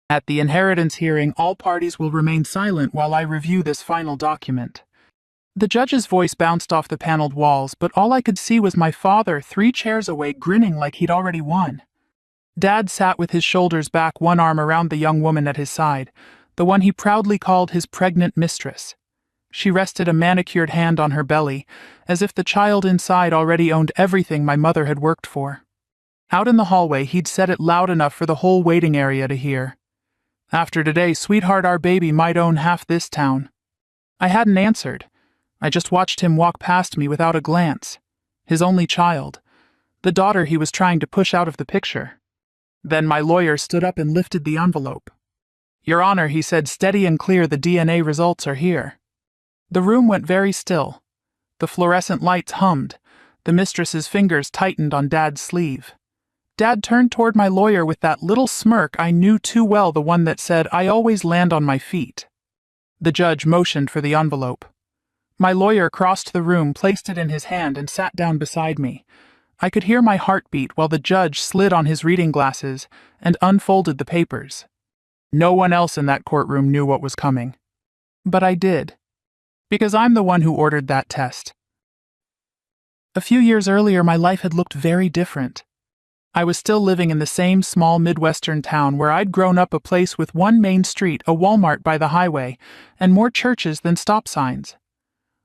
At the inheritance hearing, all parties will remain silent while I review this final document. The judge's voice bounced off the paneled walls, but all I could see was my father 3 chairs away, grinning like he'd already won. Dad sat with his shoulders back, one arm around the young woman at his side, the one he proudly called his pregnant mistress. She rested a manicured hand on her belly, as if the child inside already owned everything my mother had worked for. Out in the hallway, he'd said it loud enough for the whole waiting area to hear. "After today, sweetheart, our baby might own half this town." I hadn't answered. I just watched him walk past me without a glance. His only child. The daughter he was trying to push out of the picture. Then my lawyer stood up and lifted the envelope. "Your Honor," he said, steady and clear, "the DNA results are here." The room went very still. The fluorescent lights hummed. The mistress's fingers tightened on Dad's sleeve. Dad turned toward my lawyer with that little smirk I knew too well, the one that said, "I always land on my feet." The judge motioned for the envelope. My lawyer crossed the room, placed it in his hand, and sat down beside me. I could hear my heart beat while the judge slid on his reading glasses and unfolded the papers. No one else in that courtroom knew what was coming. But I did. Because I'm the one who ordered that test. A few years earlier, my life had looked very different. I was still living in the same small Midwestern town where I'd grown up, a place with one main street, a Walmart by the highway, and more churches than stop signs.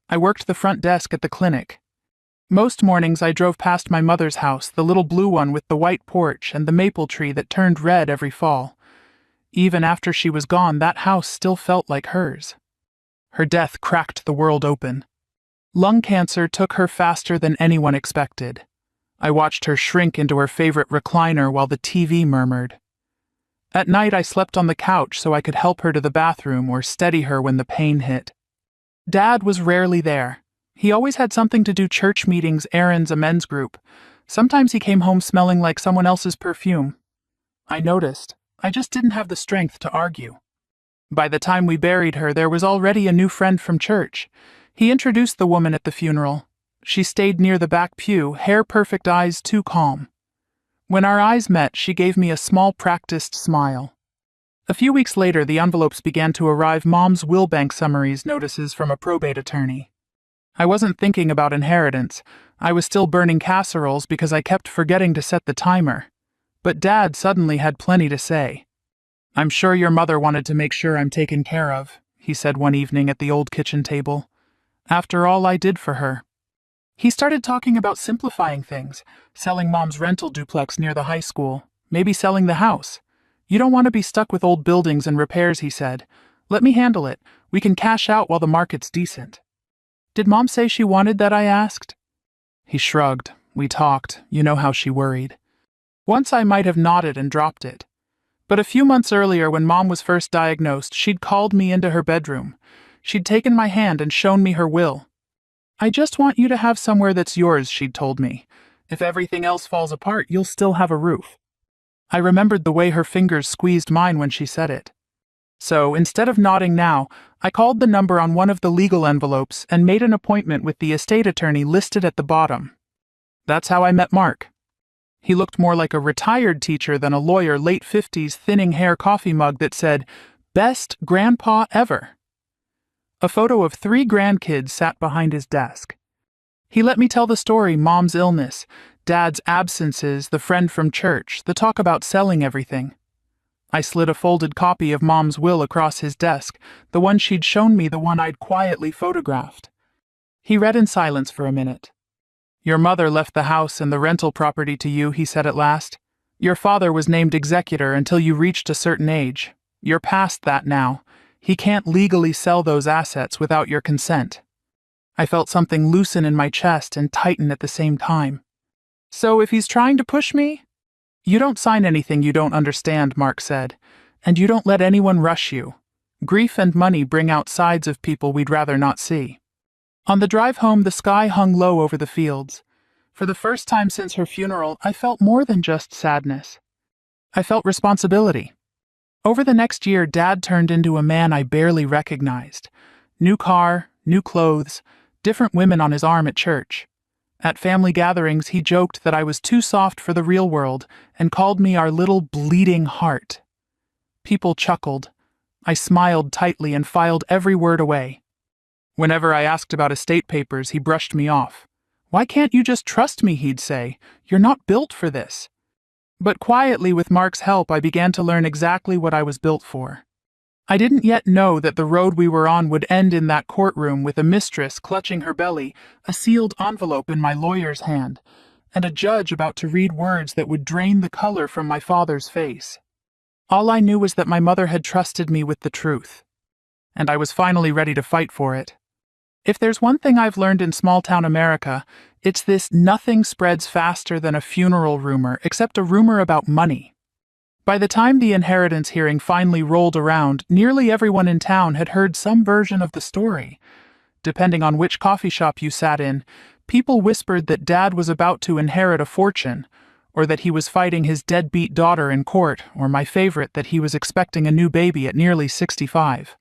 I worked the front desk at the clinic. Most mornings I drove past my mother's house, the little blue one with the white porch and the maple tree that turned red every fall. Even after she was gone, that house still felt like hers. Her death cracked the world open. Lung cancer took her faster than anyone expected. I watched her shrink into her favorite recliner while the TV murmured. At night I slept on the couch so I could help her to the bathroom or steady her when the pain hit. Dad was rarely there. He always had something to do: church meetings, errands, a men's group. Sometimes he came home smelling like someone else's perfume. I noticed. I just didn't have the strength to argue. By the time we buried her, there was already a new friend from church. He introduced the woman at the funeral. She stayed near the back pew, hair perfect, eyes too calm. When our eyes met, she gave me a small, practiced smile. A few weeks later, the envelopes began to arrive: Mom's will bank summaries, notices from a probate attorney. I wasn't thinking about inheritance. I was still burning casseroles because I kept forgetting to set the timer. But Dad suddenly had plenty to say. "I'm sure your mother wanted to make sure I'm taken care of," he said one evening at the old kitchen table. "After all I did for her." He started talking about simplifying things, selling Mom's rental duplex near the high school, maybe selling the house. "You don't want to be stuck with old buildings and repairs," he said. "Let me handle it. We can cash out while the market's decent." "Did Mom say she wanted that?" I asked. He shrugged. We talked. You know how she worried. Once I might have nodded and dropped it. But a few months earlier, when Mom was first diagnosed, she'd called me into her bedroom. She'd taken my hand and shown me her will. "I just want you to have somewhere that's yours," she'd told me. "If everything else falls apart, you'll still have a roof." I remembered the way her fingers squeezed mine when she said it. So, instead of nodding now, I called the number on one of the legal envelopes and made an appointment with the estate attorney listed at the bottom. That's how I met Mark. He looked more like a retired teacher than a lawyer, late 50s, thinning hair, coffee mug that said, "Best grandpa ever." A photo of 3 grandkids sat behind his desk. He let me tell the story: Mom's illness, Dad's absences, the friend from church, the talk about selling everything. I slid a folded copy of Mom's will across his desk, the one she'd shown me, the one I'd quietly photographed. He read in silence for a minute. "Your mother left the house and the rental property to you," he said at last. "Your father was named executor until you reached a certain age. You're past that now. He can't legally sell those assets without your consent." I felt something loosen in my chest and tighten at the same time. "So if he's trying to push me?" "You don't sign anything you don't understand," Mark said. "And you don't let anyone rush you. Grief and money bring out sides of people we'd rather not see." On the drive home, the sky hung low over the fields. For the first time since her funeral, I felt more than just sadness. I felt responsibility. Over the next year, Dad turned into a man I barely recognized. New car, new clothes, different women on his arm at church. At family gatherings, he joked that I was too soft for the real world and called me our little bleeding heart. People chuckled. I smiled tightly and filed every word away. Whenever I asked about estate papers, he brushed me off. "Why can't you just trust me?" he'd say. "You're not built for this." But quietly, with Mark's help, I began to learn exactly what I was built for. I didn't yet know that the road we were on would end in that courtroom with a mistress clutching her belly, a sealed envelope in my lawyer's hand, and a judge about to read words that would drain the color from my father's face. All I knew was that my mother had trusted me with the truth, and I was finally ready to fight for it. If there's one thing I've learned in small-town America, it's this: nothing spreads faster than a funeral rumor, except a rumor about money. By the time the inheritance hearing finally rolled around, nearly everyone in town had heard some version of the story. Depending on which coffee shop you sat in, people whispered that Dad was about to inherit a fortune, or that he was fighting his deadbeat daughter in court, or my favorite, that he was expecting a new baby at nearly 65.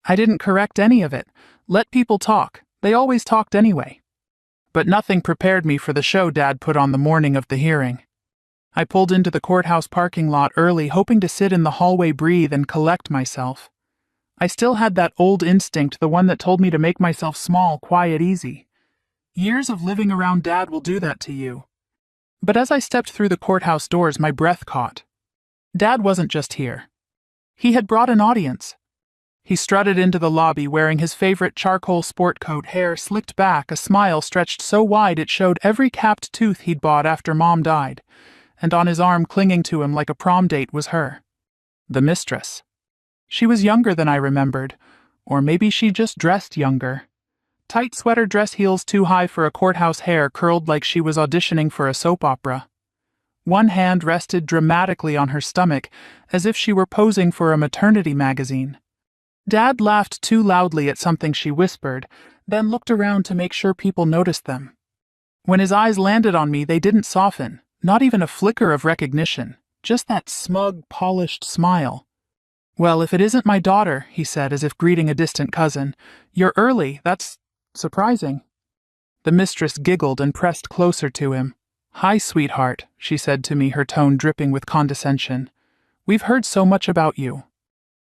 I didn't correct any of it. Let people talk. They always talked anyway. But nothing prepared me for the show Dad put on the morning of the hearing. I pulled into the courthouse parking lot early, hoping to sit in the hallway, breathe, and collect myself. I still had that old instinct, the one that told me to make myself small, quiet, easy. Years of living around Dad will do that to you. But as I stepped through the courthouse doors, my breath caught. Dad wasn't just here. He had brought an audience. He strutted into the lobby wearing his favorite charcoal sport coat, hair slicked back, a smile stretched so wide it showed every capped tooth he'd bought after Mom died, and on his arm, clinging to him like a prom date, was her. The Mistress. She was younger than I remembered, or maybe she just dressed younger. Tight sweater dress, heels too high for a courthouse, hair curled like she was auditioning for a soap opera. One hand rested dramatically on her stomach, as if she were posing for a maternity magazine. Dad laughed too loudly at something she whispered, then looked around to make sure people noticed them. When his eyes landed on me, they didn't soften, not even a flicker of recognition, just that smug, polished smile. "Well, if it isn't my daughter," he said, as if greeting a distant cousin. "You're early. That's surprising." The Mistress giggled and pressed closer to him. "Hi, sweetheart," she said to me, her tone dripping with condescension. "We've heard so much about you."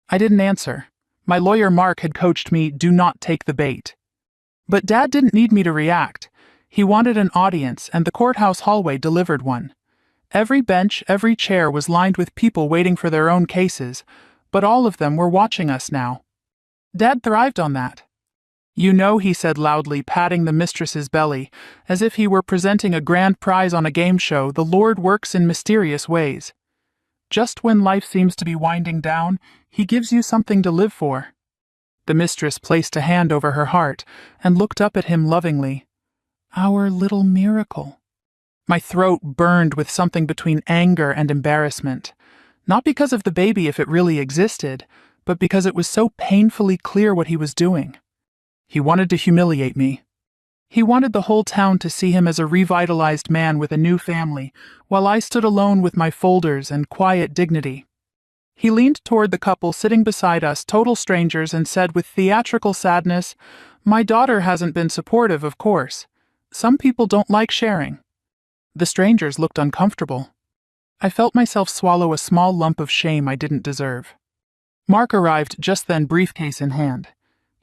I didn't answer. My lawyer Mark had coached me, do not take the bait. But Dad didn't need me to react. He wanted an audience, and the courthouse hallway delivered one. Every bench, every chair was lined with people waiting for their own cases, but all of them were watching us now. Dad thrived on that. "You know," he said loudly, patting the Mistress's belly, as if he were presenting a grand prize on a game show, "the Lord works in mysterious ways. Just when life seems to be winding down, he gives you something to live for." The Mistress placed a hand over her heart and looked up at him lovingly. "Our little miracle." My throat burned with something between anger and embarrassment. Not because of the baby, if it really existed, but because it was so painfully clear what he was doing. He wanted to humiliate me. He wanted the whole town to see him as a revitalized man with a new family, while I stood alone with my folders and quiet dignity. He leaned toward the couple sitting beside us, total strangers, and said with theatrical sadness, "My daughter hasn't been supportive, of course. Some people don't like sharing." The strangers looked uncomfortable. I felt myself swallow a small lump of shame I didn't deserve. Mark arrived just then, briefcase in hand.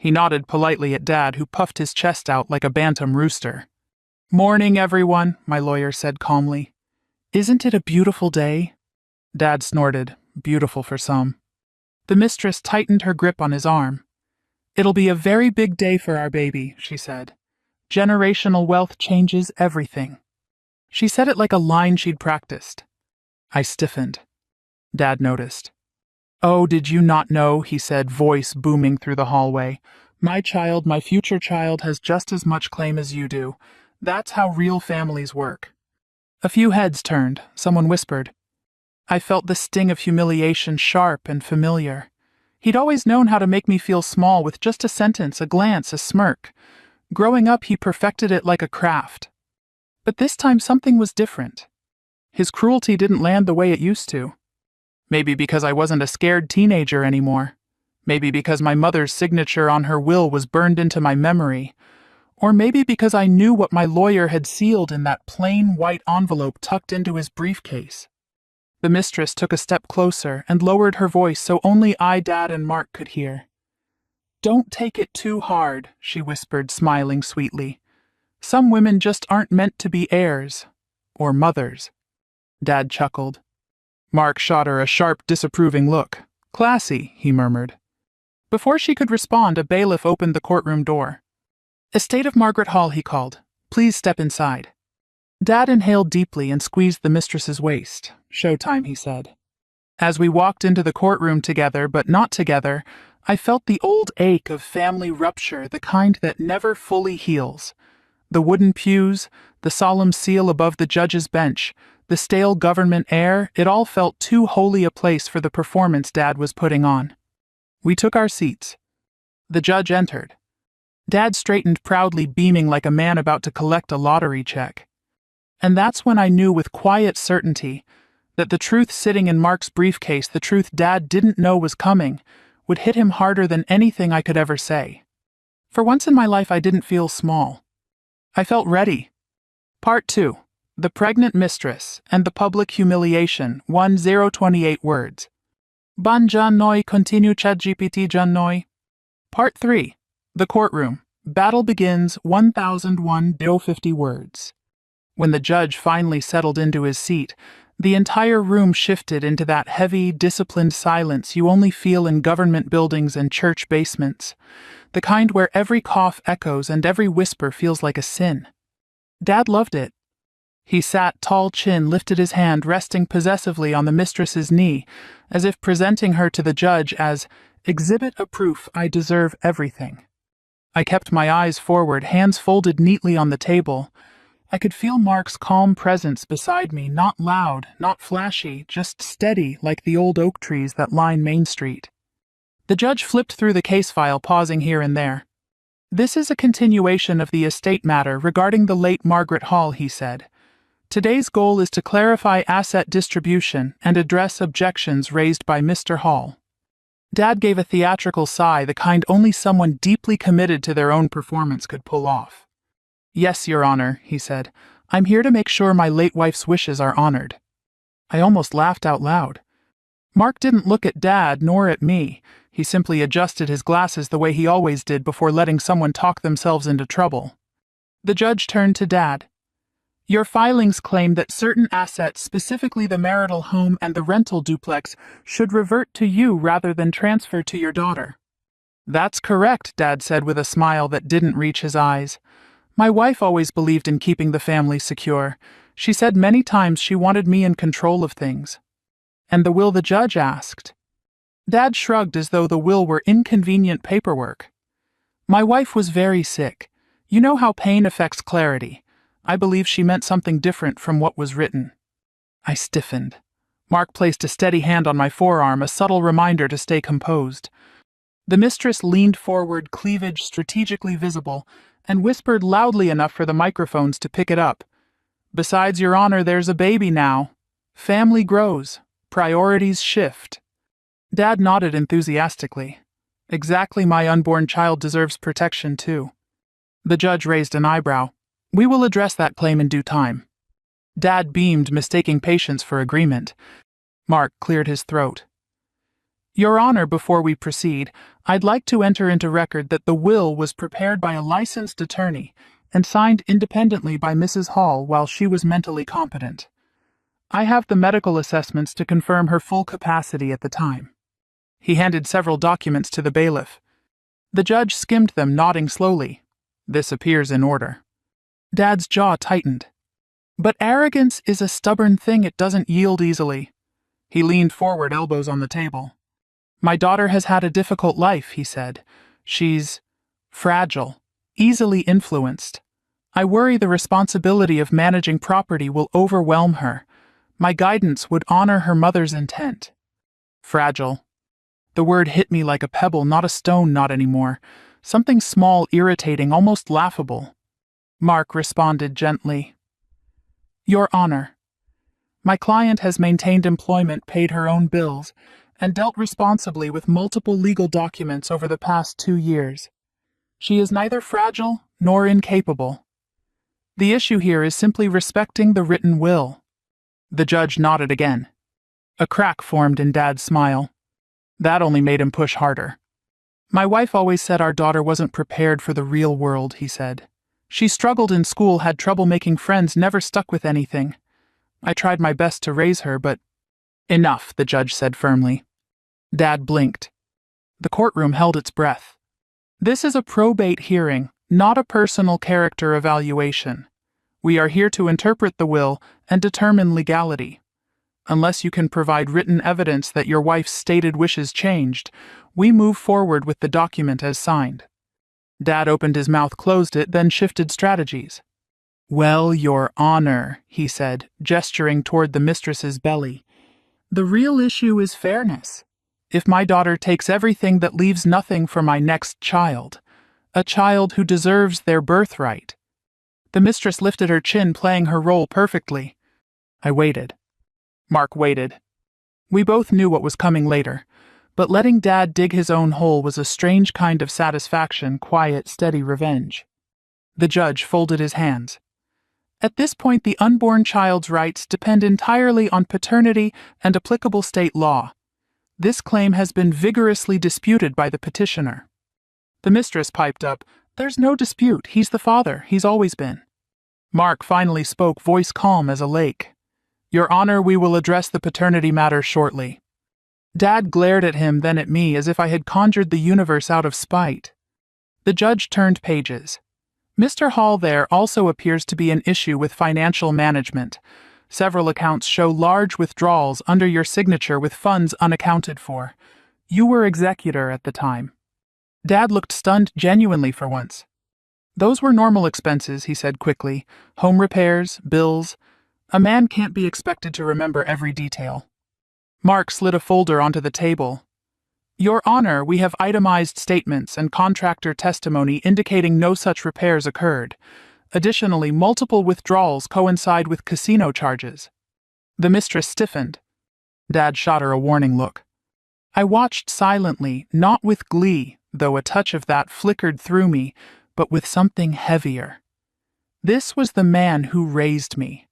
He nodded politely at Dad, who puffed his chest out like a bantam rooster. "Morning, everyone," my lawyer said calmly. "Isn't it a beautiful day?" Dad snorted, "Beautiful for some." The Mistress tightened her grip on his arm. "It'll be a very big day for our baby," she said. "Generational wealth changes everything." She said it like a line she'd practiced. I stiffened. Dad noticed. "Oh, did you not know?" he said, voice booming through the hallway. "My child, my future child, has just as much claim as you do. That's how real families work." A few heads turned. Someone whispered. I felt the sting of humiliation, sharp and familiar. He'd always known how to make me feel small with just a sentence, a glance, a smirk. Growing up, he perfected it like a craft. But this time something was different. His cruelty didn't land the way it used to. Maybe because I wasn't a scared teenager anymore. Maybe because my mother's signature on her will was burned into my memory. Or maybe because I knew what my lawyer had sealed in that plain white envelope tucked into his briefcase. The mistress took a step closer and lowered her voice so only I, Dad, and Mark could hear. "Don't take it too hard," she whispered, smiling sweetly. "Some women just aren't meant to be heirs. Or mothers." Dad chuckled. Mark shot her a sharp, disapproving look. "Classy," he murmured. Before she could respond, a bailiff opened the courtroom door. "Estate of Margaret Hall," he called. "Please step inside." Dad inhaled deeply and squeezed the mistress's waist. "Showtime," he said. As we walked into the courtroom together, but not together, I felt the old ache of family rupture, the kind that never fully heals. The wooden pews, the solemn seal above the judge's bench, the stale government air, it all felt too holy a place for the performance Dad was putting on. We took our seats. The judge entered. Dad straightened proudly, beaming like a man about to collect a lottery check. And that's when I knew with quiet certainty that the truth sitting in Mark's briefcase, the truth Dad didn't know was coming, would hit him harder than anything I could ever say. For once in my life, I didn't feel small. I felt ready. Part 2. The Pregnant Mistress and the Public Humiliation, 1028 words. Ban Jan Noi continue ChatGPT Jan Noi. Part 3. The Courtroom. Battle begins, 1001-50 words. When the judge finally settled into his seat, the entire room shifted into that heavy, disciplined silence you only feel in government buildings and church basements, the kind where every cough echoes and every whisper feels like a sin. Dad loved it. He sat, tall chin lifted, his hand resting possessively on the mistress's knee, as if presenting her to the judge as exhibit a proof I deserve everything. I kept my eyes forward, hands folded neatly on the table. I could feel Mark's calm presence beside me, not loud, not flashy, just steady like the old oak trees that line Main Street. The judge flipped through the case file, pausing here and there. "This is a continuation of the estate matter regarding the late Margaret Hall," he said. "Today's goal is to clarify asset distribution and address objections raised by Mr. Hall." Dad gave a theatrical sigh, the kind only someone deeply committed to their own performance could pull off. "Yes, Your Honor," he said. "I'm here to make sure my late wife's wishes are honored." I almost laughed out loud. Mark didn't look at Dad nor at me. He simply adjusted his glasses the way he always did before letting someone talk themselves into trouble. The judge turned to Dad. "Your filings claim that certain assets, specifically the marital home and the rental duplex, should revert to you rather than transfer to your daughter." "That's correct," Dad said with a smile that didn't reach his eyes. "My wife always believed in keeping the family secure. She said many times she wanted me in control of things." "And the will?" the judge asked. Dad shrugged as though the will were inconvenient paperwork. "My wife was very sick. You know how pain affects clarity. I believe she meant something different from what was written." I stiffened. Mark placed a steady hand on my forearm, a subtle reminder to stay composed. The mistress leaned forward, cleavage strategically visible, and whispered loudly enough for the microphones to pick it up. "Besides, Your Honor, there's a baby now. Family grows. Priorities shift." Dad nodded enthusiastically. "Exactly, my unborn child deserves protection, too." The judge raised an eyebrow. "We will address that claim in due time." Dad beamed, mistaking patience for agreement. Mark cleared his throat. "Your Honor, before we proceed, I'd like to enter into record that the will was prepared by a licensed attorney and signed independently by Mrs. Hall while she was mentally competent. I have the medical assessments to confirm her full capacity at the time." He handed several documents to the bailiff. The judge skimmed them, nodding slowly. "This appears in order." Dad's jaw tightened. "But arrogance is a stubborn thing, it doesn't yield easily." He leaned forward, elbows on the table. "My daughter has had a difficult life," he said. "She's fragile, easily influenced. I worry the responsibility of managing property will overwhelm her. My guidance would honor her mother's intent." Fragile. The word hit me like a pebble, not a stone, not anymore. Something small, irritating, almost laughable. Mark responded gently. "Your Honor, my client has maintained employment, paid her own bills, and dealt responsibly with multiple legal documents over the past 2 years. She is neither fragile nor incapable. The issue here is simply respecting the written will." The judge nodded again. A crack formed in Dad's smile. That only made him push harder. My wife always said our daughter wasn't prepared for the real world, he said. She struggled in school, had trouble making friends, never stuck with anything. I tried my best to raise her, but... Enough, the judge said firmly. Dad blinked. The courtroom held its breath. This is a probate hearing, not a personal character evaluation. We are here to interpret the will and determine legality. Unless you can provide written evidence that your wife's stated wishes changed, we move forward with the document as signed. Dad opened his mouth, closed it, then shifted strategies. Well, Your Honor, he said, gesturing toward the mistress's belly. The real issue is fairness. If my daughter takes everything that leaves nothing for my next child, a child who deserves their birthright. The mistress lifted her chin, playing her role perfectly. I waited. Mark waited. We both knew what was coming later, but letting Dad dig his own hole was a strange kind of satisfaction, quiet, steady revenge. The judge folded his hands. At this point, the unborn child's rights depend entirely on paternity and applicable state law. This claim has been vigorously disputed by the petitioner. The mistress piped up, There's no dispute. He's the father. He's always been. Mark finally spoke, voice calm as a lake. Your Honor, we will address the paternity matter shortly. Dad glared at him, then at me, as if I had conjured the universe out of spite. The judge turned pages. Mr. Hall, there also appears to be an issue with financial management. Several accounts show large withdrawals under your signature with funds unaccounted for. You were executor at the time. Dad looked stunned, genuinely for once. Those were normal expenses, he said quickly. Home repairs, bills. A man can't be expected to remember every detail. Mark slid a folder onto the table. Your Honor, we have itemized statements and contractor testimony indicating no such repairs occurred. Additionally, multiple withdrawals coincide with casino charges. The mistress stiffened. Dad shot her a warning look. I watched silently, not with glee, though a touch of that flickered through me, but with something heavier. This was the man who raised me.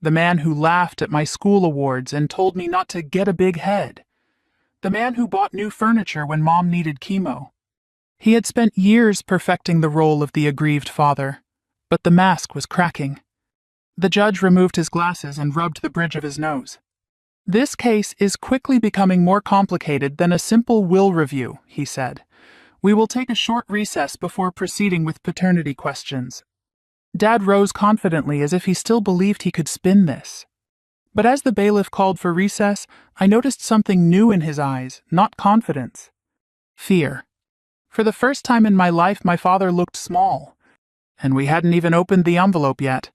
The man who laughed at my school awards and told me not to get a big head. The man who bought new furniture when Mom needed chemo. He had spent years perfecting the role of the aggrieved father, but the mask was cracking. The judge removed his glasses and rubbed the bridge of his nose. This case is quickly becoming more complicated than a simple will review, he said. We will take a short recess before proceeding with paternity questions. Dad rose confidently as if he still believed he could spin this. But as the bailiff called for recess, I noticed something new in his eyes, not confidence. Fear. For the first time in my life, my father looked small, and we hadn't even opened the envelope yet.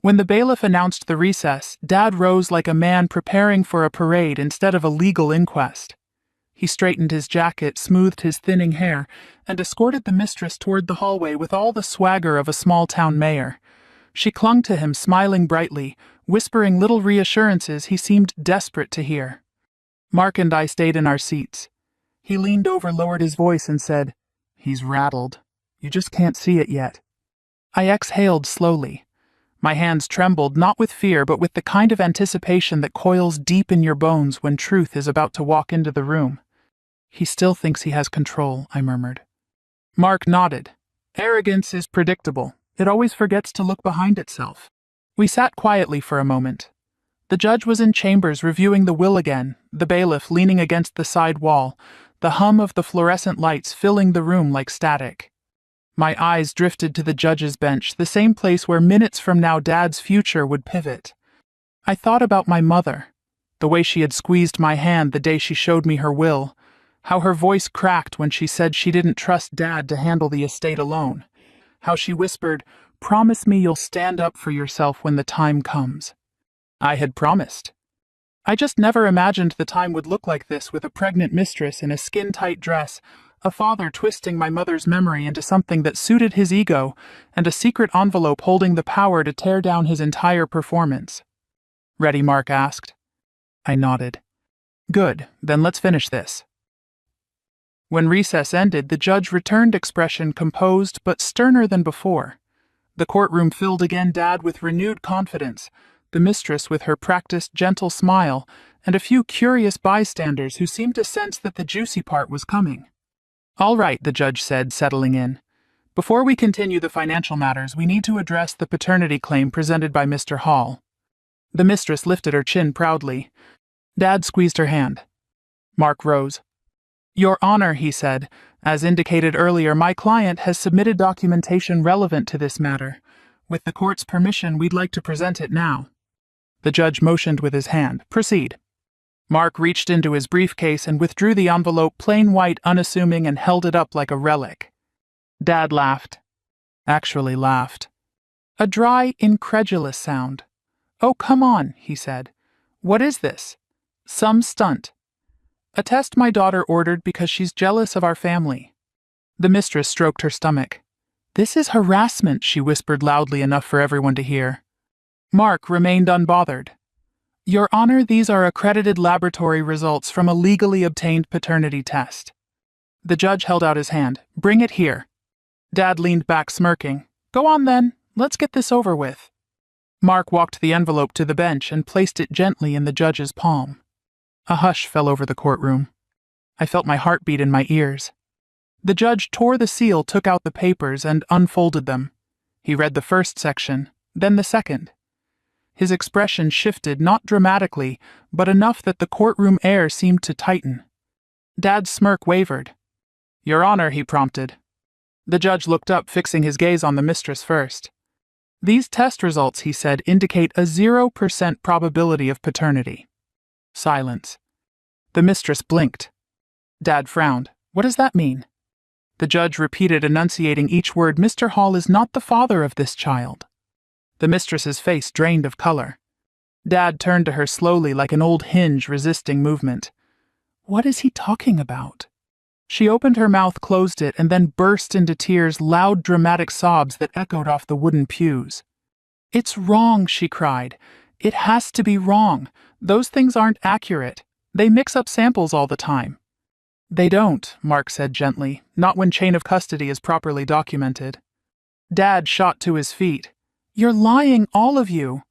When the bailiff announced the recess, Dad rose like a man preparing for a parade instead of a legal inquest. He straightened his jacket, smoothed his thinning hair, and escorted the mistress toward the hallway with all the swagger of a small-town mayor. She clung to him, smiling brightly, whispering little reassurances he seemed desperate to hear. Mark and I stayed in our seats. He leaned over, lowered his voice, and said, He's rattled. You just can't see it yet. I exhaled slowly. My hands trembled, not with fear, but with the kind of anticipation that coils deep in your bones when truth is about to walk into the room. He still thinks he has control, I murmured. Mark nodded. Arrogance is predictable. It always forgets to look behind itself. We sat quietly for a moment. The judge was in chambers reviewing the will again, the bailiff leaning against the side wall, the hum of the fluorescent lights filling the room like static. My eyes drifted to the judge's bench, the same place where minutes from now Dad's future would pivot. I thought about my mother, the way she had squeezed my hand the day she showed me her will, how her voice cracked when she said she didn't trust Dad to handle the estate alone, how she whispered, Promise me you'll stand up for yourself when the time comes. I had promised. I just never imagined the time would look like this, with a pregnant mistress in a skin-tight dress, a father twisting my mother's memory into something that suited his ego, and a secret envelope holding the power to tear down his entire performance. Ready, Mark asked. I nodded. Good, then let's finish this. When recess ended, the judge returned, expression composed but sterner than before. The courtroom filled again, Dad with renewed confidence, the mistress with her practiced gentle smile, and a few curious bystanders who seemed to sense that the juicy part was coming. "All right," the judge said, settling in. "Before we continue the financial matters, we need to address the paternity claim presented by Mr. Hall." The mistress lifted her chin proudly. Dad squeezed her hand. Mark rose. "Your Honor," he said, "as indicated earlier, my client has submitted documentation relevant to this matter. With the court's permission, we'd like to present it now." The judge motioned with his hand. "Proceed." Mark reached into his briefcase and withdrew the envelope, plain white, unassuming, and held it up like a relic. Dad laughed. Actually laughed. A dry, incredulous sound. "Oh, come on," he said. "What is this? Some stunt. A test my daughter ordered because she's jealous of our family." The mistress stroked her stomach. "This is harassment," she whispered loudly enough for everyone to hear. Mark remained unbothered. "Your Honor, these are accredited laboratory results from a legally obtained paternity test." The judge held out his hand. "Bring it here." Dad leaned back, smirking. "Go on then, let's get this over with." Mark walked the envelope to the bench and placed it gently in the judge's palm. A hush fell over the courtroom. I felt my heartbeat in my ears. The judge tore the seal, took out the papers, and unfolded them. He read the first section, then the second. His expression shifted, not dramatically, but enough that the courtroom air seemed to tighten. Dad's smirk wavered. "Your Honor," he prompted. The judge looked up, fixing his gaze on the mistress first. "These test results," he said, "indicate a 0% probability of paternity." Silence. The mistress blinked. Dad frowned. "What does that mean?" The judge repeated, enunciating each word. "Mr. Hall is not the father of this child." The mistress's face drained of color. Dad turned to her slowly, like an old hinge resisting movement. "What is he talking about?" She opened her mouth, closed it, and then burst into tears, loud, dramatic sobs that echoed off the wooden pews. "It's wrong," she cried. "It has to be wrong. Those things aren't accurate. They mix up samples all the time." "They don't," Mark said gently, "not when chain of custody is properly documented." Dad shot to his feet. "You're lying, all of you."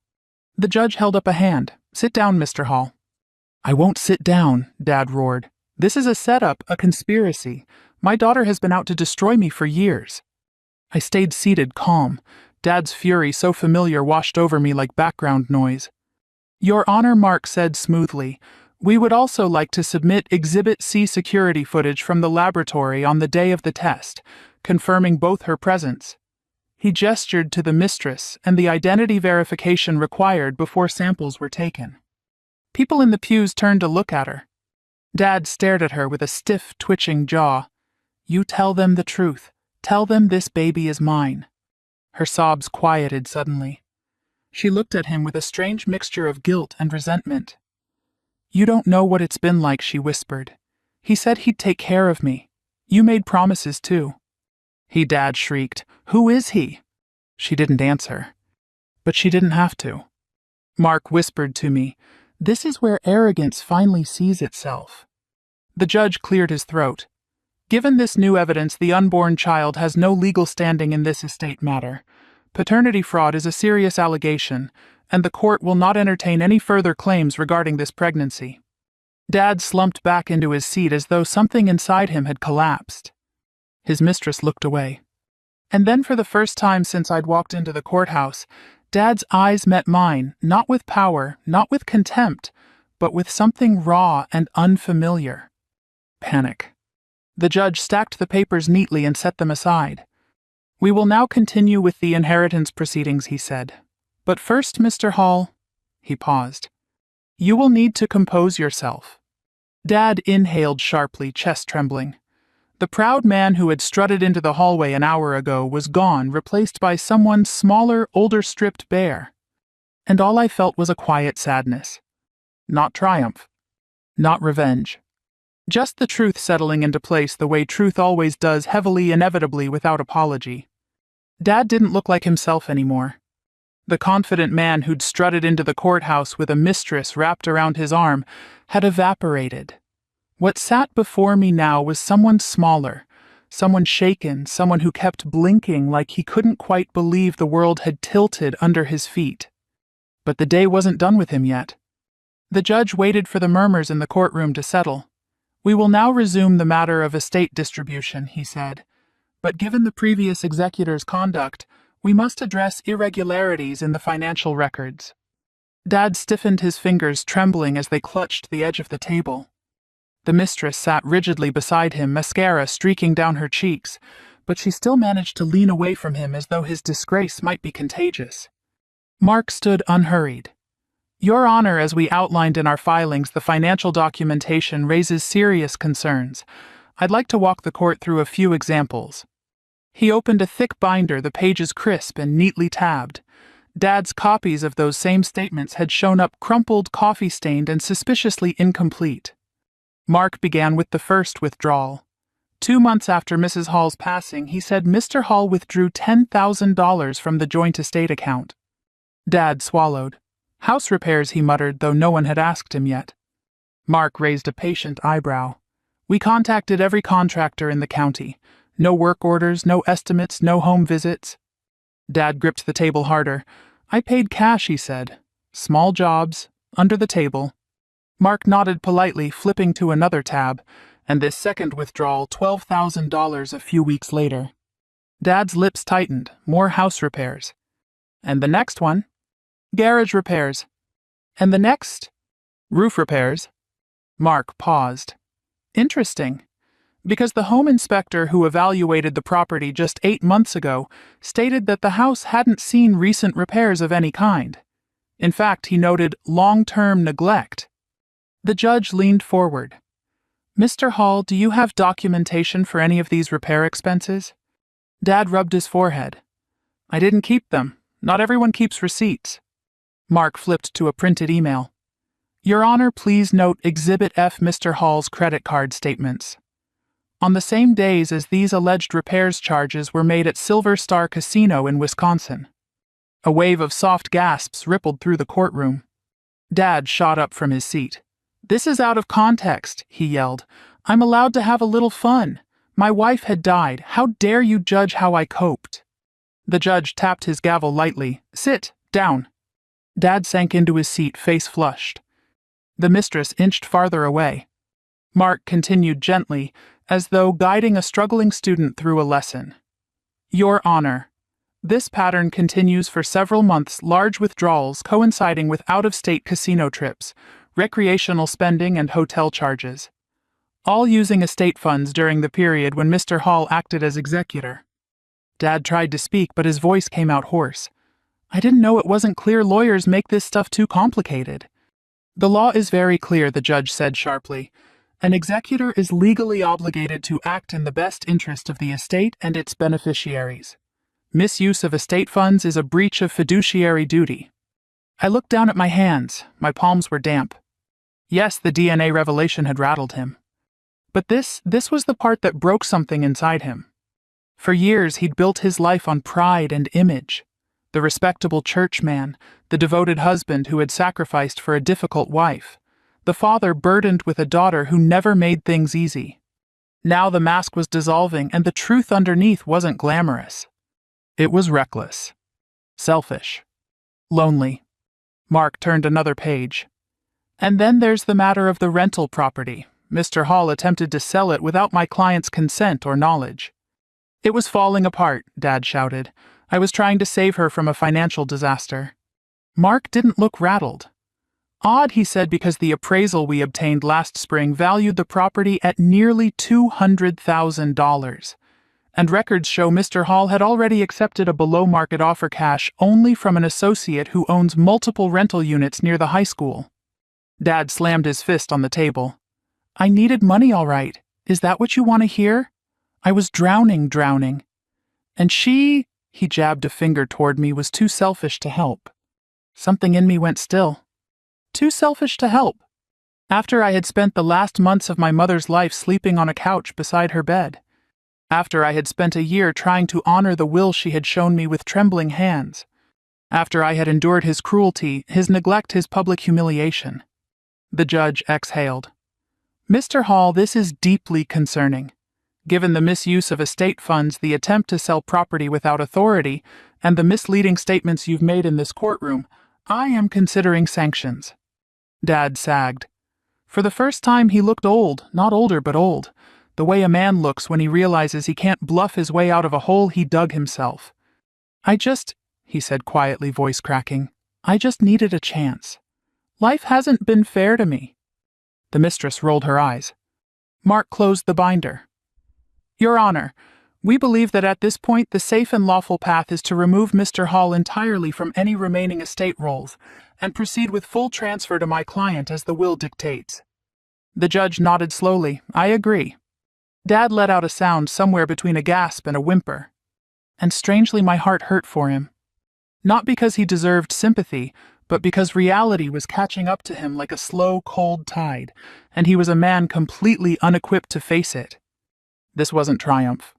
The judge held up a hand. "Sit down, Mr. Hall." "I won't sit down," Dad roared. "This is a setup, a conspiracy. My daughter has been out to destroy me for years." I stayed seated, calm. Dad's fury, so familiar, washed over me like background noise. "Your Honor," Mark said smoothly, "we would also like to submit Exhibit C security footage from the laboratory on the day of the test, confirming both her presence." He gestured to the mistress and the identity verification required before samples were taken. People in the pews turned to look at her. Dad stared at her with a stiff, twitching jaw. "You tell them the truth. Tell them this baby is mine." Her sobs quieted suddenly. She looked at him with a strange mixture of guilt and resentment. "You don't know what it's been like," she whispered. "He said he'd take care of me. You made promises too." "He," Dad shrieked. "Who is he?" She didn't answer. But she didn't have to. Mark whispered to me, "This is where arrogance finally sees itself." The judge cleared his throat. "Given this new evidence, the unborn child has no legal standing in this estate matter. Paternity fraud is a serious allegation, and the court will not entertain any further claims regarding this pregnancy." Dad slumped back into his seat as though something inside him had collapsed. His mistress looked away. And then, for the first time since I'd walked into the courthouse, Dad's eyes met mine, not with power, not with contempt, but with something raw and unfamiliar. Panic. The judge stacked the papers neatly and set them aside. "We will now continue with the inheritance proceedings," he said. "But first, Mr. Hall," he paused, "you will need to compose yourself." Dad inhaled sharply, chest trembling. The proud man who had strutted into the hallway an hour ago was gone, replaced by someone smaller, older, stripped bare. And all I felt was a quiet sadness. Not triumph. Not revenge. Just the truth settling into place the way truth always does, heavily, inevitably, without apology. Dad didn't look like himself anymore. The confident man who'd strutted into the courthouse with a mistress wrapped around his arm had evaporated. What sat before me now was someone smaller, someone shaken, someone who kept blinking like he couldn't quite believe the world had tilted under his feet. But the day wasn't done with him yet. The judge waited for the murmurs in the courtroom to settle. "We will now resume the matter of estate distribution," he said. "But given the previous executor's conduct, we must address irregularities in the financial records." Dad stiffened his fingers, trembling as they clutched the edge of the table. The mistress sat rigidly beside him, mascara streaking down her cheeks, but she still managed to lean away from him as though his disgrace might be contagious. Mark stood unhurried. "Your Honor, as we outlined in our filings, the financial documentation raises serious concerns. I'd like to walk the court through a few examples." He opened a thick binder, the pages crisp and neatly tabbed. Dad's copies of those same statements had shown up crumpled, coffee-stained, and suspiciously incomplete. Mark began with the first withdrawal. 2 months after Mrs. Hall's passing, he said Mr. Hall withdrew $10,000 from the joint estate account. Dad swallowed. "House repairs," he muttered, though no one had asked him yet. Mark raised a patient eyebrow. "We contacted every contractor in the county. No work orders, no estimates, no home visits." Dad gripped the table harder. "I paid cash," he said. "Small jobs, under the table." Mark nodded politely, flipping to another tab, and this second withdrawal, $12,000 a few weeks later. Dad's lips tightened. More house repairs. "And the next one?" "Garage repairs." "And the next?" "Roof repairs." Mark paused. "Interesting. Because the home inspector who evaluated the property just 8 months ago stated that the house hadn't seen recent repairs of any kind. In fact, he noted long-term neglect." The judge leaned forward. "Mr. Hall, do you have documentation for any of these repair expenses?" Dad rubbed his forehead. "I didn't keep them. Not everyone keeps receipts." Mark flipped to a printed email. "Your Honor, please note Exhibit F, Mr. Hall's credit card statements. On the same days as these alleged repairs, charges were made at Silver Star Casino in Wisconsin." A wave of soft gasps rippled through the courtroom. Dad shot up from his seat. "This is out of context," he yelled. "I'm allowed to have a little fun. My wife had died. How dare you judge how I coped?" The judge tapped his gavel lightly. "Sit down." Dad sank into his seat, face flushed. The mistress inched farther away. Mark continued gently, as though guiding a struggling student through a lesson. "Your Honor, this pattern continues for several months, large withdrawals coinciding with out-of-state casino trips, recreational spending, and hotel charges, all using estate funds during the period when Mr. Hall acted as executor." Dad tried to speak, but his voice came out hoarse. "I didn't know it wasn't clear. Lawyers make this stuff too complicated." "The law is very clear," the judge said sharply. "An executor is legally obligated to act in the best interest of the estate and its beneficiaries. Misuse of estate funds is a breach of fiduciary duty." I looked down at my hands. My palms were damp. Yes, the DNA revelation had rattled him. But this was the part that broke something inside him. For years, he'd built his life on pride and image. The respectable churchman, the devoted husband who had sacrificed for a difficult wife, the father burdened with a daughter who never made things easy. Now the mask was dissolving, and the truth underneath wasn't glamorous. It was reckless, selfish, lonely. Mark turned another page. "And then there's the matter of the rental property. Mr. Hall attempted to sell it without my client's consent or knowledge." "It was falling apart," Dad shouted. "I was trying to save her from a financial disaster." Mark didn't look rattled. "Odd," he said, "because the appraisal we obtained last spring valued the property at nearly $200,000. And records show Mr. Hall had already accepted a below-market offer cash only from an associate who owns multiple rental units near the high school." Dad slammed his fist on the table. "I needed money, all right. Is that what you want to hear? I was drowning. And she," he jabbed a finger toward me, "was too selfish to help." Something in me went still. Too selfish to help. After I had spent the last months of my mother's life sleeping on a couch beside her bed. After I had spent a year trying to honor the will she had shown me with trembling hands. After I had endured his cruelty, his neglect, his public humiliation. The judge exhaled. "Mr. Hall, this is deeply concerning. Given the misuse of estate funds, the attempt to sell property without authority, and the misleading statements you've made in this courtroom, I am considering sanctions." Dad sagged. For the first time he looked old, not older but old, the way a man looks when he realizes he can't bluff his way out of a hole he dug himself. He said quietly, voice cracking, I just needed a chance. Life hasn't been fair to me. The mistress rolled her eyes. Mark closed the binder. Your Honor, we believe that at this point the safe and lawful path is to remove Mr. Hall entirely from any remaining estate rolls and proceed with full transfer to my client as the will dictates. The judge nodded slowly. I agree. Dad let out a sound somewhere between a gasp and a whimper. And strangely my heart hurt for him. Not because he deserved sympathy, but because reality was catching up to him like a slow, cold tide, and he was a man completely unequipped to face it. This wasn't triumph.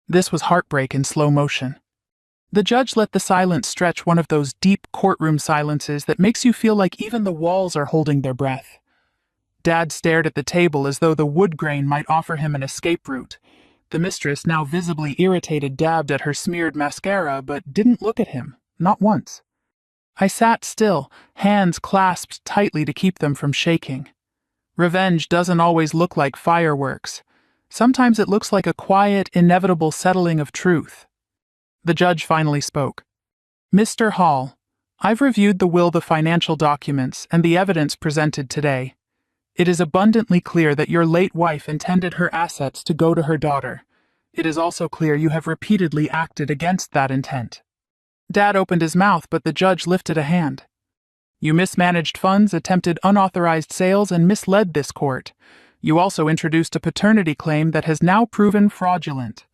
This was heartbreak in slow motion. The judge let the silence stretch, one of those deep courtroom silences that makes you feel like even the walls are holding their breath. Dad stared at the table as though the wood grain might offer him an escape route. The mistress, now visibly irritated, dabbed at her smeared mascara but didn't look at him, not once. I sat still, hands clasped tightly to keep them from shaking. Revenge doesn't always look like fireworks. Sometimes it looks like a quiet, inevitable settling of truth. The judge finally spoke. Mr. Hall, I've reviewed the will, the financial documents, and the evidence presented today. It is abundantly clear that your late wife intended her assets to go to her daughter. It is also clear you have repeatedly acted against that intent. Dad opened his mouth, but the judge lifted a hand. You mismanaged funds, attempted unauthorized sales, and misled this court. You also introduced a paternity claim that has now proven fraudulent.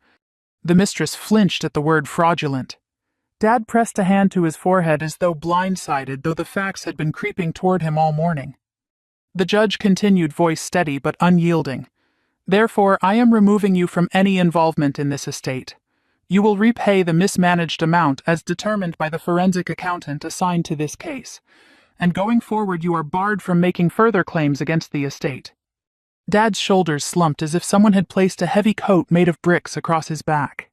The mistress flinched at the word fraudulent. Dad pressed a hand to his forehead as though blindsided, though the facts had been creeping toward him all morning. The judge continued, voice steady but unyielding. Therefore, I am removing you from any involvement in this estate. You will repay the mismanaged amount as determined by the forensic accountant assigned to this case, and going forward you are barred from making further claims against the estate. Dad's shoulders slumped as if someone had placed a heavy coat made of bricks across his back.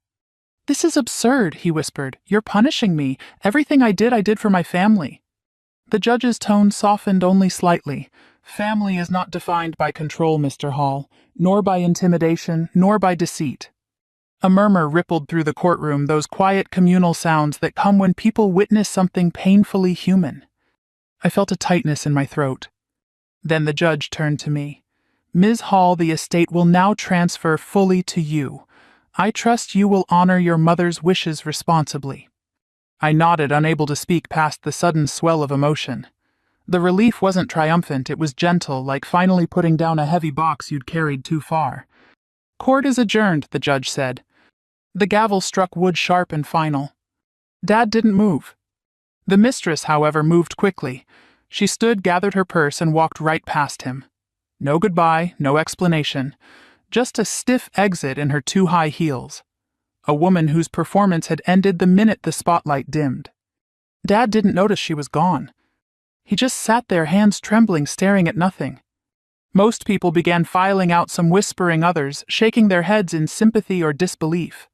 This is absurd, he whispered. You're punishing me. Everything I did for my family. The judge's tone softened only slightly. Family is not defined by control, Mr. Hall, nor by intimidation, nor by deceit. A murmur rippled through the courtroom, those quiet communal sounds that come when people witness something painfully human. I felt a tightness in my throat. Then the judge turned to me. Ms. Hall, the estate will now transfer fully to you. I trust you will honor your mother's wishes responsibly. I nodded, unable to speak past the sudden swell of emotion. The relief wasn't triumphant, it was gentle, like finally putting down a heavy box you'd carried too far. Court is adjourned, the judge said. The gavel struck wood sharp and final. Dad didn't move. The mistress, however, moved quickly. She stood, gathered her purse, and walked right past him. No goodbye, no explanation. Just a stiff exit in her too high heels. A woman whose performance had ended the minute the spotlight dimmed. Dad didn't notice she was gone. He just sat there, hands trembling, staring at nothing. Most people began filing out, some whispering, others shaking their heads in sympathy or disbelief.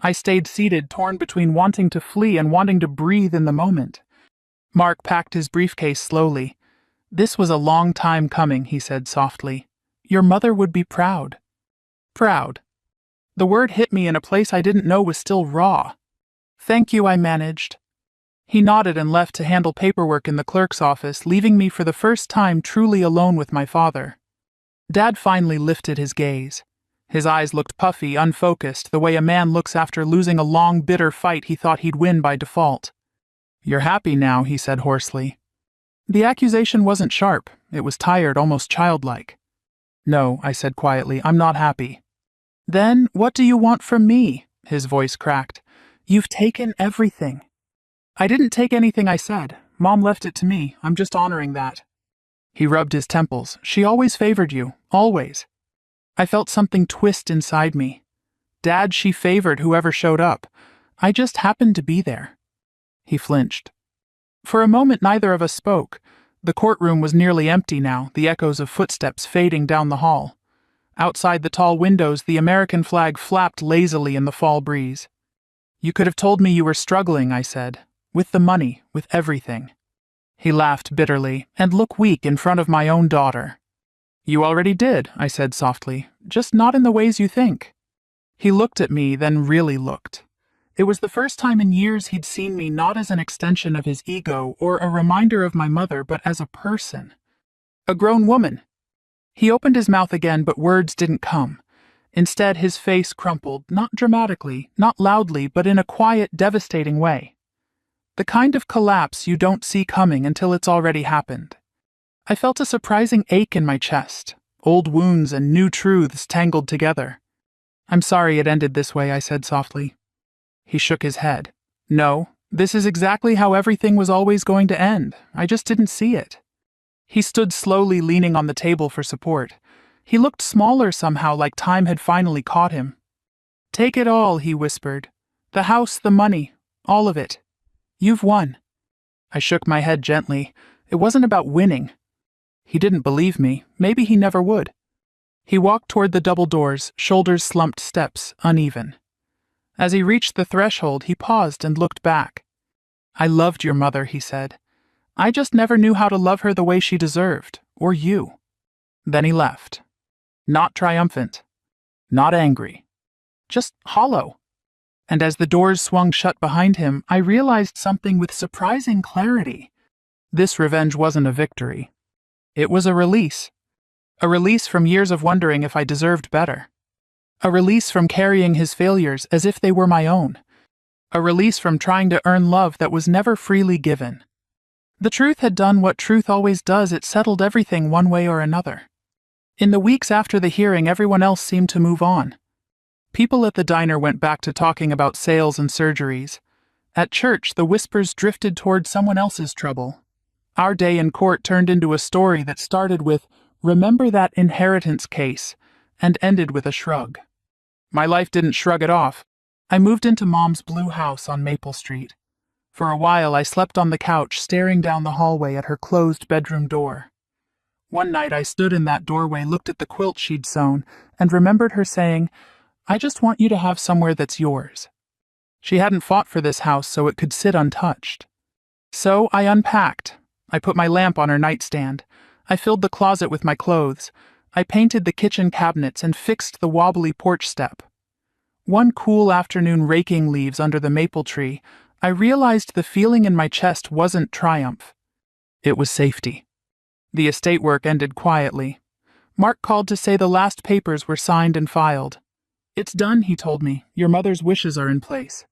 I stayed seated, torn between wanting to flee and wanting to breathe in the moment. Mark packed his briefcase slowly. This was a long time coming, he said softly. Your mother would be proud. Proud. The word hit me in a place I didn't know was still raw. Thank you, I managed. He nodded and left to handle paperwork in the clerk's office, leaving me for the first time truly alone with my father. Dad finally lifted his gaze. His eyes looked puffy, unfocused, the way a man looks after losing a long, bitter fight he thought he'd win by default. You're happy now, he said hoarsely. The accusation wasn't sharp. It was tired, almost childlike. No, I said quietly, I'm not happy. Then, what do you want from me? His voice cracked. You've taken everything. I didn't take anything, I said. Mom left it to me. I'm just honoring that. He rubbed his temples. She always favored you. Always. I felt something twist inside me. Dad, she favored whoever showed up. I just happened to be there. He flinched. For a moment, neither of us spoke. The courtroom was nearly empty now, the echoes of footsteps fading down the hall. Outside the tall windows, the American flag flapped lazily in the fall breeze. You could have told me you were struggling, I said. With the money, with everything. He laughed bitterly, and looked weak in front of my own daughter. You already did, I said softly, just not in the ways you think. He looked at me, then really looked. It was the first time in years he'd seen me not as an extension of his ego or a reminder of my mother, but as a person. A grown woman. He opened his mouth again, but words didn't come. Instead, his face crumpled, not dramatically, not loudly, but in a quiet, devastating way. The kind of collapse you don't see coming until it's already happened. I felt a surprising ache in my chest, old wounds and new truths tangled together. I'm sorry it ended this way, I said softly. He shook his head. No, this is exactly how everything was always going to end. I just didn't see it. He stood slowly, leaning on the table for support. He looked smaller somehow, like time had finally caught him. Take it all, he whispered. The house, the money, all of it. You've won. I shook my head gently. It wasn't about winning. He didn't believe me. Maybe he never would. He walked toward the double doors, shoulders slumped, steps uneven. As he reached the threshold, he paused and looked back. I loved your mother, he said. I just never knew how to love her the way she deserved, or you. Then he left. Not triumphant. Not angry. Just hollow. And as the doors swung shut behind him, I realized something with surprising clarity. This revenge wasn't a victory. It was a release. A release from years of wondering if I deserved better. A release from carrying his failures as if they were my own. A release from trying to earn love that was never freely given. The truth had done what truth always does, it settled everything one way or another. In the weeks after the hearing, everyone else seemed to move on. People at the diner went back to talking about sales and surgeries. At church, the whispers drifted toward someone else's trouble. Our day in court turned into a story that started with, "Remember that inheritance case," and ended with a shrug. My life didn't shrug it off. I moved into Mom's blue house on Maple Street. For a while, I slept on the couch, staring down the hallway at her closed bedroom door. One night, I stood in that doorway, looked at the quilt she'd sewn, and remembered her saying, "I just want you to have somewhere that's yours." She hadn't fought for this house so it could sit untouched. So I unpacked. I put my lamp on her nightstand. I filled the closet with my clothes. I painted the kitchen cabinets and fixed the wobbly porch step. One cool afternoon, raking leaves under the maple tree, I realized the feeling in my chest wasn't triumph. It was safety. The estate work ended quietly. Mark called to say the last papers were signed and filed. "It's done," he told me. "Your mother's wishes are in place."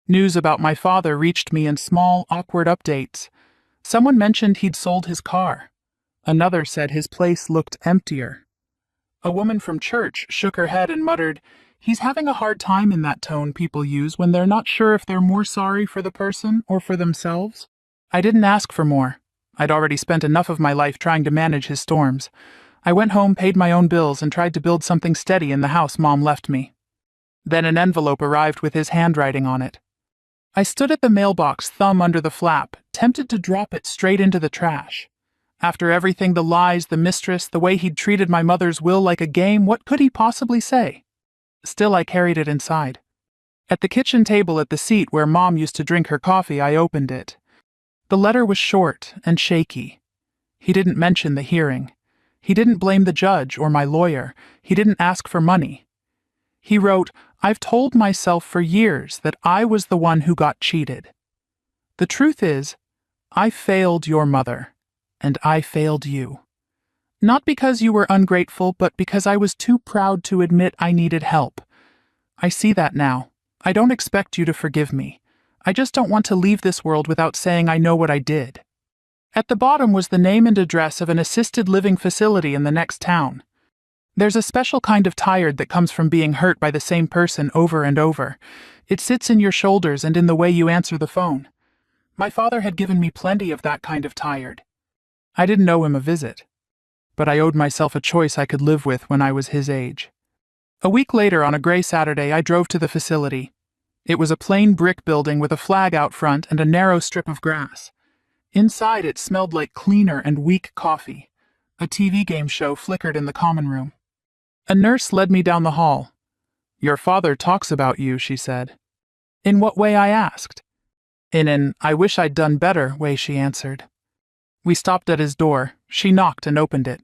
News about my father reached me in small, awkward updates. Someone mentioned he'd sold his car. Another said his place looked emptier. A woman from church shook her head and muttered, "He's having a hard time," in that tone people use when they're not sure if they're more sorry for the person or for themselves. I didn't ask for more. I'd already spent enough of my life trying to manage his storms. I went home, paid my own bills, and tried to build something steady in the house Mom left me. Then an envelope arrived with his handwriting on it. I stood at the mailbox, thumb under the flap, tempted to drop it straight into the trash. After everything, the lies, the mistress, the way he'd treated my mother's will like a game, what could he possibly say? Still, I carried it inside. At the kitchen table at the seat where Mom used to drink her coffee, I opened it. The letter was short and shaky. He didn't mention the hearing. He didn't blame the judge or my lawyer. He didn't ask for money. He wrote, "I've told myself for years that I was the one who got cheated. The truth is, I failed your mother, and I failed you. Not because you were ungrateful, but because I was too proud to admit I needed help. I see that now. I don't expect you to forgive me. I just don't want to leave this world without saying I know what I did." At the bottom was the name and address of an assisted living facility in the next town. There's a special kind of tired that comes from being hurt by the same person over and over. It sits in your shoulders and in the way you answer the phone. My father had given me plenty of that kind of tired. I didn't owe him a visit, but I owed myself a choice I could live with when I was his age. A week later, on a gray Saturday, I drove to the facility. It was a plain brick building with a flag out front and a narrow strip of grass. Inside, it smelled like cleaner and weak coffee. A TV game show flickered in the common room. A nurse led me down the hall. "Your father talks about you," she said. "In what way?" I asked. "In an I wish I'd done better way," she answered. We stopped at his door. She knocked and opened it.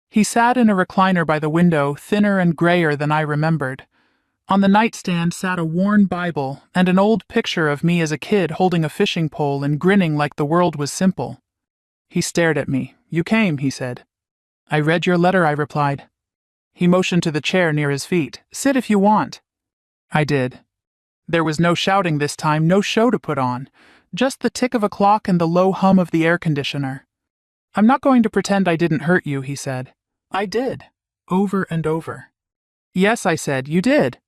He sat in a recliner by the window, thinner and grayer than I remembered. On the nightstand sat a worn Bible and an old picture of me as a kid holding a fishing pole and grinning like the world was simple. He stared at me. "You came," he said. "I read your letter," I replied. He motioned to the chair near his feet. "Sit if you want." I did. There was no shouting this time, no show to put on, just the tick of a clock and the low hum of the air conditioner. "I'm not going to pretend I didn't hurt you," he said. "I did." Over and over. "Yes," I said, "you did."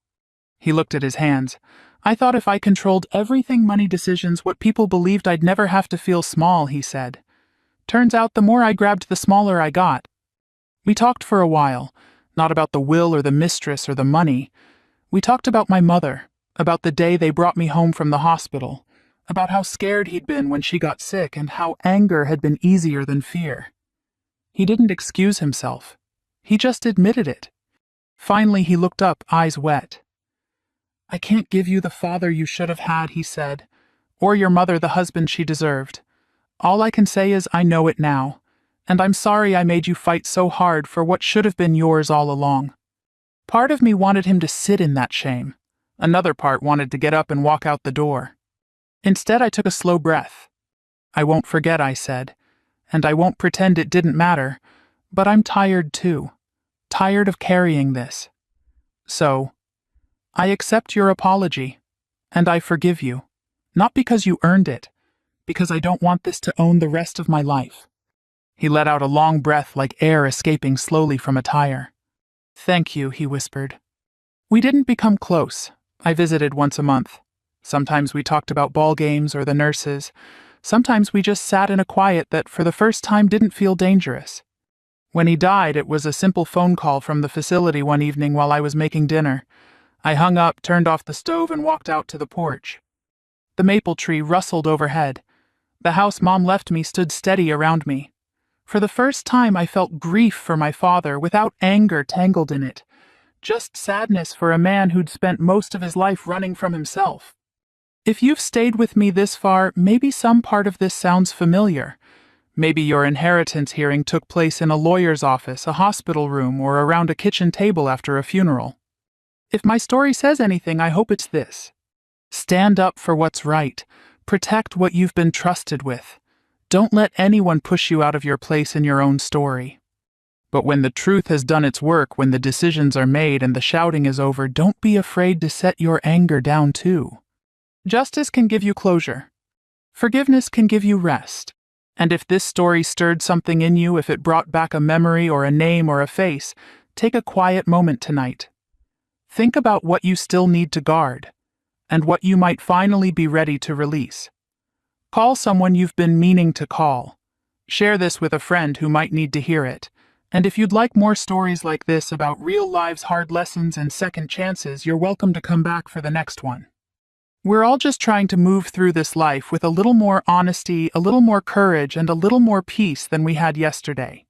He looked at his hands. "I thought if I controlled everything money decisions, what people believed I'd never have to feel small," he said. "Turns out the more I grabbed, the smaller I got." We talked for a while, not about the will or the mistress or the money. We talked about my mother, about the day they brought me home from the hospital, about how scared he'd been when she got sick and how anger had been easier than fear. He didn't excuse himself. He just admitted it. Finally, he looked up, eyes wet. "I can't give you the father you should have had," he said, "or your mother the husband she deserved. All I can say is I know it now, and I'm sorry I made you fight so hard for what should have been yours all along." Part of me wanted him to sit in that shame. Another part wanted to get up and walk out the door. Instead, I took a slow breath. "I won't forget," I said, "and I won't pretend it didn't matter, but I'm tired too. Tired of carrying this. So, I accept your apology, and I forgive you. Not because you earned it, because I don't want this to own the rest of my life." He let out a long breath like air escaping slowly from a tire. "Thank you," he whispered. We didn't become close. I visited once a month. Sometimes we talked about ball games or the nurses. Sometimes we just sat in a quiet that for the first time didn't feel dangerous. When he died, it was a simple phone call from the facility one evening while I was making dinner. I hung up, turned off the stove, and walked out to the porch. The maple tree rustled overhead. The house Mom left me stood steady around me. For the first time, I felt grief for my father without anger tangled in it. Just sadness for a man who'd spent most of his life running from himself. If you've stayed with me this far, maybe some part of this sounds familiar. Maybe your inheritance hearing took place in a lawyer's office, a hospital room, or around a kitchen table after a funeral. If my story says anything, I hope it's this. Stand up for what's right. Protect what you've been trusted with. Don't let anyone push you out of your place in your own story. But when the truth has done its work, when the decisions are made and the shouting is over, don't be afraid to set your anger down too. Justice can give you closure. Forgiveness can give you rest. And if this story stirred something in you, if it brought back a memory or a name or a face, take a quiet moment tonight. Think about what you still need to guard, and what you might finally be ready to release. Call someone you've been meaning to call. Share this with a friend who might need to hear it. And if you'd like more stories like this about real life's hard lessons and second chances, you're welcome to come back for the next one. We're all just trying to move through this life with a little more honesty, a little more courage, and a little more peace than we had yesterday.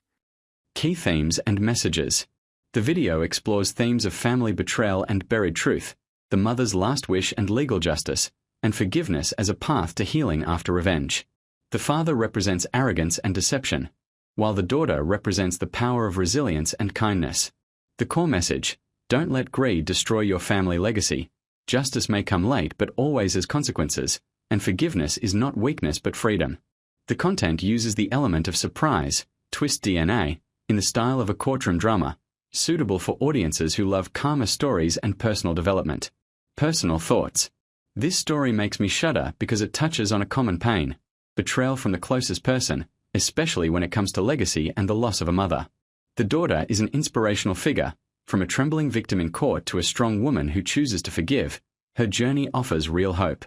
Key themes and messages. The video explores themes of family betrayal and buried truth, the mother's last wish and legal justice, and forgiveness as a path to healing after revenge. The father represents arrogance and deception, while the daughter represents the power of resilience and kindness. The core message: don't let greed destroy your family legacy. Justice may come late, but always has consequences, and forgiveness is not weakness but freedom. The content uses the element of surprise, twist DNA, in the style of a courtroom drama, suitable for audiences who love calmer stories and personal development. Personal thoughts. This story makes me shudder because it touches on a common pain: betrayal from the closest person, especially when it comes to legacy and the loss of a mother. The daughter is an inspirational figure. From a trembling victim in court to a strong woman who chooses to forgive, her journey offers real hope.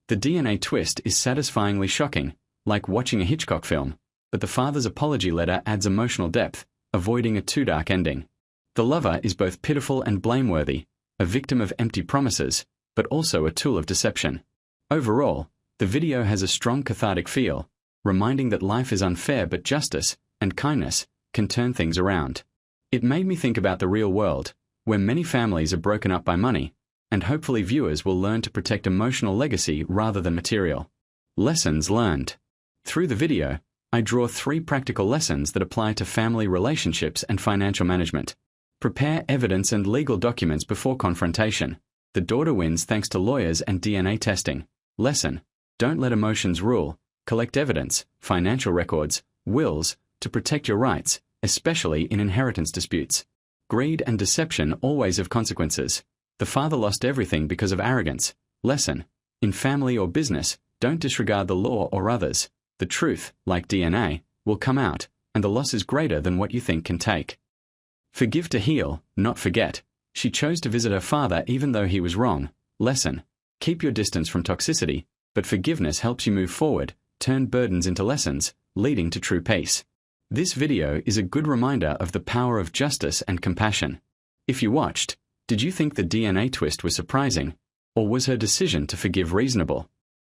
The DNA twist is satisfyingly shocking, like watching a Hitchcock film, but the father's apology letter adds emotional depth, avoiding a too dark ending. The lover is both pitiful and blameworthy, a victim of empty promises, but also a tool of deception. Overall, the video has a strong cathartic feel, reminding that life is unfair but justice and kindness can turn things around. It made me think about the real world, where many families are broken up by money, and hopefully viewers will learn to protect emotional legacy rather than material. Lessons learned. Through the video, I draw 3 practical lessons that apply to family relationships and financial management. Prepare evidence and legal documents before confrontation. The daughter wins thanks to lawyers and DNA testing. Lesson: don't let emotions rule. Collect evidence, financial records, wills, to protect your rights, especially in inheritance disputes. Greed and deception always have consequences. The father lost everything because of arrogance. Lesson: in family or business, don't disregard the law or others. The truth, like DNA, will come out, and the loss is greater than what you think can take. Forgive to heal, not forget. She chose to visit her father even though he was wrong. Lesson: keep your distance from toxicity, but forgiveness helps you move forward, turn burdens into lessons, leading to true peace. This video is a good reminder of the power of justice and compassion. If you watched, did you think the DNA twist was surprising? Or was her decision to forgive reasonable?